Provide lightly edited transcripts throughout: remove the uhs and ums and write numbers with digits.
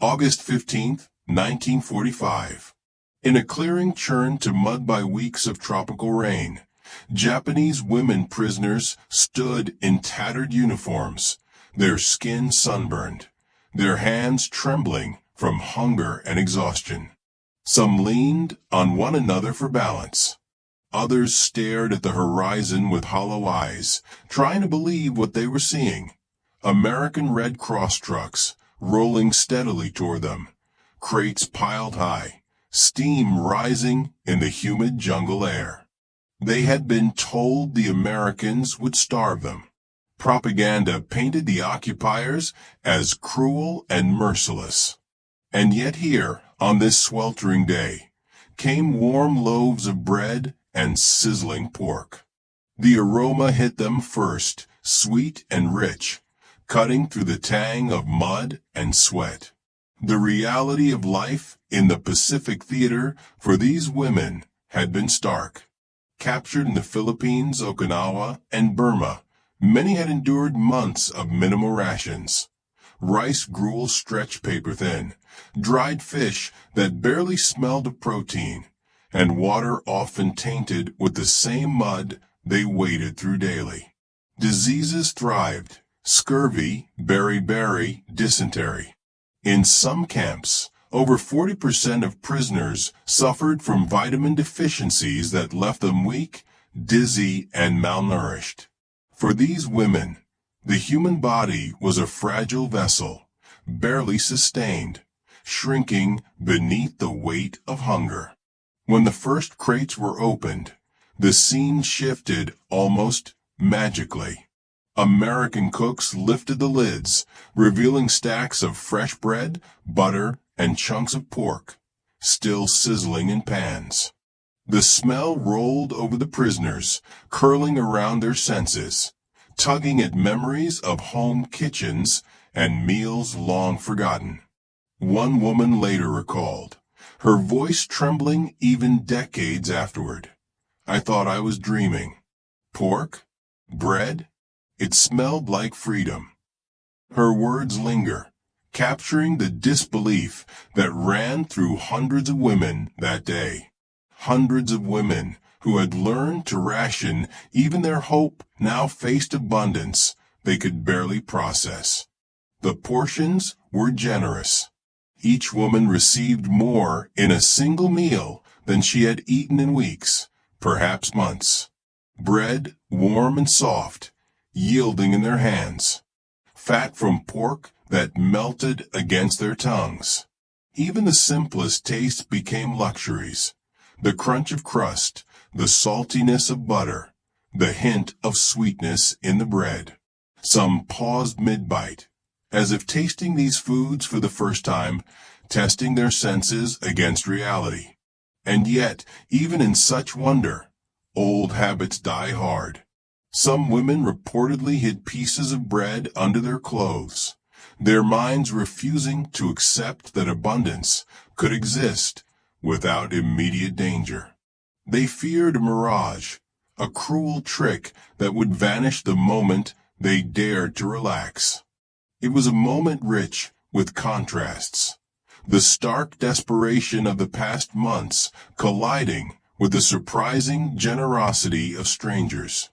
August 15, 1945. In a clearing churned to mud by weeks of tropical rain, Japanese women prisoners stood in tattered uniforms, their skin sunburned, their hands trembling from hunger and exhaustion. Some leaned on one another for balance. Others stared at the horizon with hollow eyes, trying to believe what they were seeing. American Red Cross trucks rolling steadily toward them, crates piled high, steam rising in the humid jungle air. They had been told the Americans would starve them. Propaganda painted the occupiers as cruel and merciless. And yet here, on this sweltering day, came warm loaves of bread and sizzling pork. The aroma hit them first, sweet and rich, cutting through the tang of mud and sweat. The reality of life in the Pacific Theater for these women had been stark. Captured in the Philippines, Okinawa, and Burma, many had endured months of minimal rations. Rice gruel stretched paper thin, dried fish that barely smelled of protein, and water often tainted with the same mud they waded through daily. Diseases thrived: scurvy, beriberi, dysentery. In some camps, over 40% of prisoners suffered from vitamin deficiencies that left them weak, dizzy, and malnourished. For these women, the human body was a fragile vessel, barely sustained, shrinking beneath the weight of hunger. When the first crates were opened, the scene shifted almost magically. American cooks lifted the lids, revealing stacks of fresh bread, butter, and chunks of pork, still sizzling in pans. The smell rolled over the prisoners, curling around their senses, tugging at memories of home kitchens and meals long forgotten. One woman later recalled, her voice trembling even decades afterward, "I thought I was dreaming. Pork? Bread? It smelled like freedom." Her words linger, capturing the disbelief that ran through hundreds of women that day. Hundreds of women who had learned to ration even their hope now faced abundance they could barely process. The portions were generous. Each woman received more in a single meal than she had eaten in weeks, perhaps months. Bread, warm and soft, yielding in their hands. Fat from pork that melted against their tongues. Even the simplest tastes became luxuries. The crunch of crust, the saltiness of butter, the hint of sweetness in the bread. Some paused mid-bite, as if tasting these foods for the first time, testing their senses against reality. And yet, even in such wonder, old habits die hard. Some women reportedly hid pieces of bread under their clothes, their minds refusing to accept that abundance could exist without immediate danger. They feared a mirage, a cruel trick that would vanish the moment they dared to relax. It was a moment rich with contrasts, the stark desperation of the past months colliding with the surprising generosity of strangers.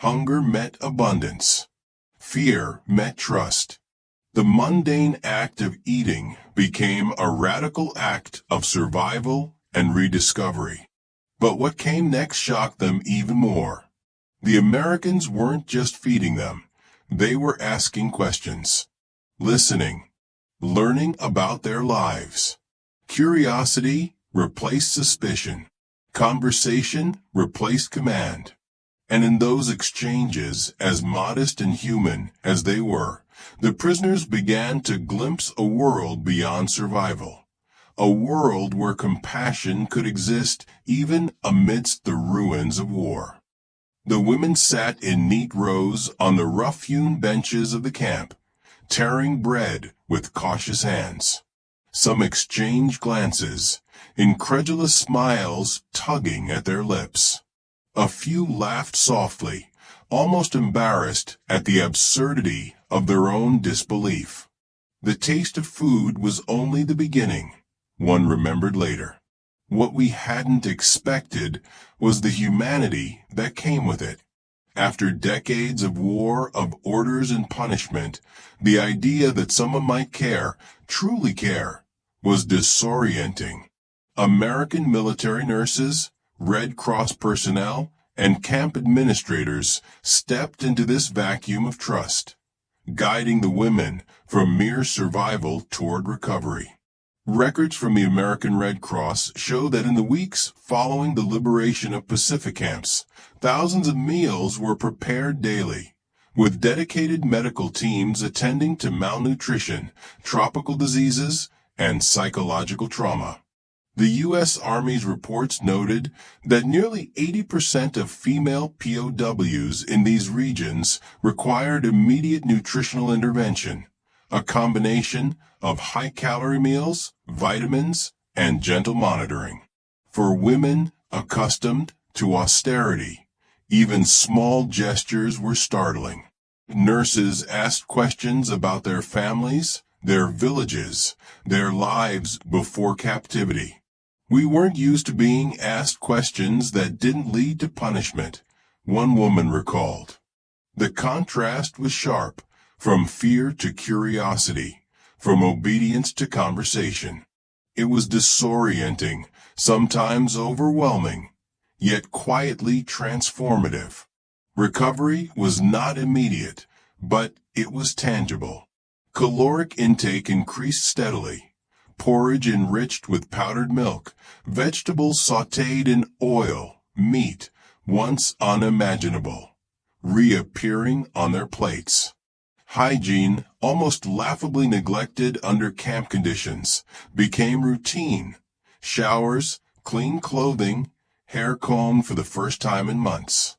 Hunger met abundance. Fear met trust. The mundane act of eating became a radical act of survival and rediscovery. But what came next shocked them even more. The Americans weren't just feeding them. They were asking questions, listening, learning about their lives. Curiosity replaced suspicion. Conversation replaced command. And in those exchanges, as modest and human as they were, the prisoners began to glimpse a world beyond survival. A world where compassion could exist even amidst the ruins of war. The women sat in neat rows on the rough-hewn benches of the camp, tearing bread with cautious hands. Some exchanged glances, incredulous smiles tugging at their lips. A few laughed softly, almost embarrassed at the absurdity of their own disbelief. The taste of food was only the beginning, one remembered later. What we hadn't expected was the humanity that came with it. After decades of war, of orders and punishment, the idea that someone might care, truly care, was disorienting. American military nurses, Red Cross personnel, and camp administrators stepped into this vacuum of trust, guiding the women from mere survival toward recovery. Records from the American Red Cross show that in the weeks following the liberation of Pacific camps, thousands of meals were prepared daily, with dedicated medical teams attending to malnutrition, tropical diseases, and psychological trauma. The U.S. Army's reports noted that nearly 80% of female POWs in these regions required immediate nutritional intervention, a combination of high-calorie meals, vitamins, and gentle monitoring. For women accustomed to austerity, even small gestures were startling. Nurses asked questions about their families, their villages, their lives before captivity. We weren't used to being asked questions that didn't lead to punishment, one woman recalled. The contrast was sharp, from fear to curiosity, from obedience to conversation. It was disorienting, sometimes overwhelming, yet quietly transformative. Recovery was not immediate, but it was tangible. Caloric intake increased steadily. Porridge enriched with powdered milk, vegetables sautéed in oil, meat, once unimaginable, reappearing on their plates. Hygiene, almost laughably neglected under camp conditions, became routine. Showers, clean clothing, hair combed for the first time in months.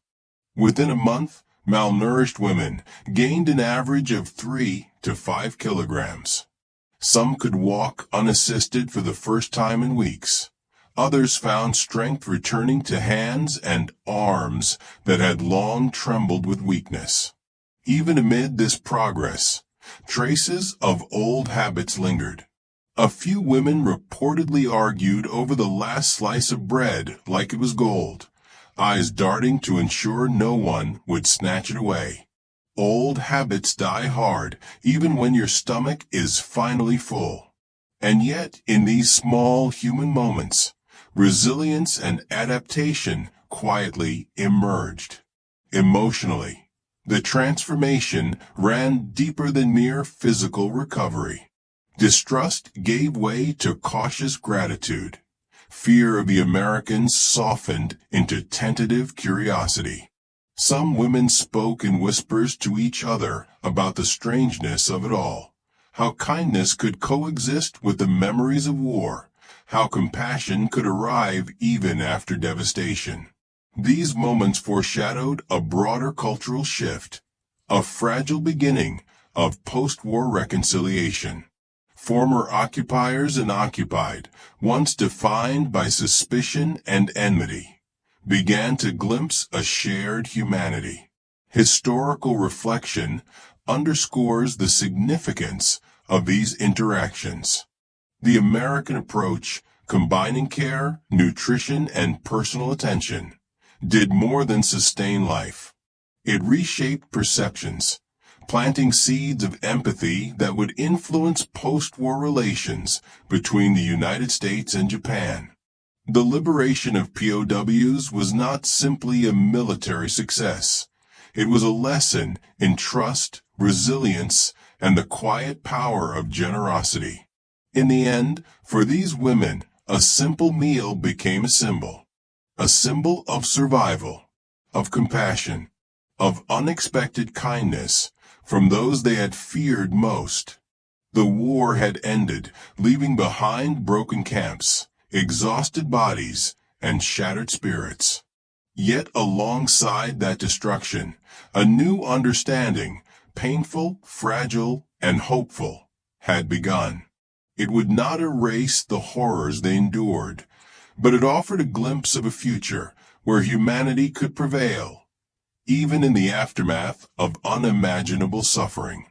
Within a month, malnourished women gained an average of 3 to 5 kilograms. Some could walk unassisted for the first time in weeks. Others found strength returning to hands and arms that had long trembled with weakness. Even amid this progress, traces of old habits lingered. A few women reportedly argued over the last slice of bread like it was gold, eyes darting to ensure no one would snatch it away. Old habits die hard, even when your stomach is finally full. And yet, in these small human moments, resilience and adaptation quietly emerged. Emotionally, the transformation ran deeper than mere physical recovery. Distrust gave way to cautious gratitude. Fear of the Americans softened into tentative curiosity. Some women spoke in whispers to each other about the strangeness of it all, how kindness could coexist with the memories of war, how compassion could arrive even after devastation. These moments foreshadowed a broader cultural shift, a fragile beginning of post-war reconciliation. Former occupiers and occupied, once defined by suspicion and enmity, began to glimpse a shared humanity. Historical reflection underscores the significance of these interactions. The American approach, combining care, nutrition, and personal attention, did more than sustain life. It reshaped perceptions, planting seeds of empathy that would influence post-war relations between the United States and Japan. The liberation of POWs was not simply a military success. It was a lesson in trust, resilience, and the quiet power of generosity. In the end, for these women, a simple meal became a symbol of survival, of compassion, of unexpected kindness from those they had feared most. The war had ended, leaving behind broken camps, exhausted bodies, and shattered spirits. Yet alongside that destruction, a new understanding, painful, fragile, and hopeful, had begun. It would not erase the horrors they endured, but it offered a glimpse of a future where humanity could prevail, even in the aftermath of unimaginable suffering.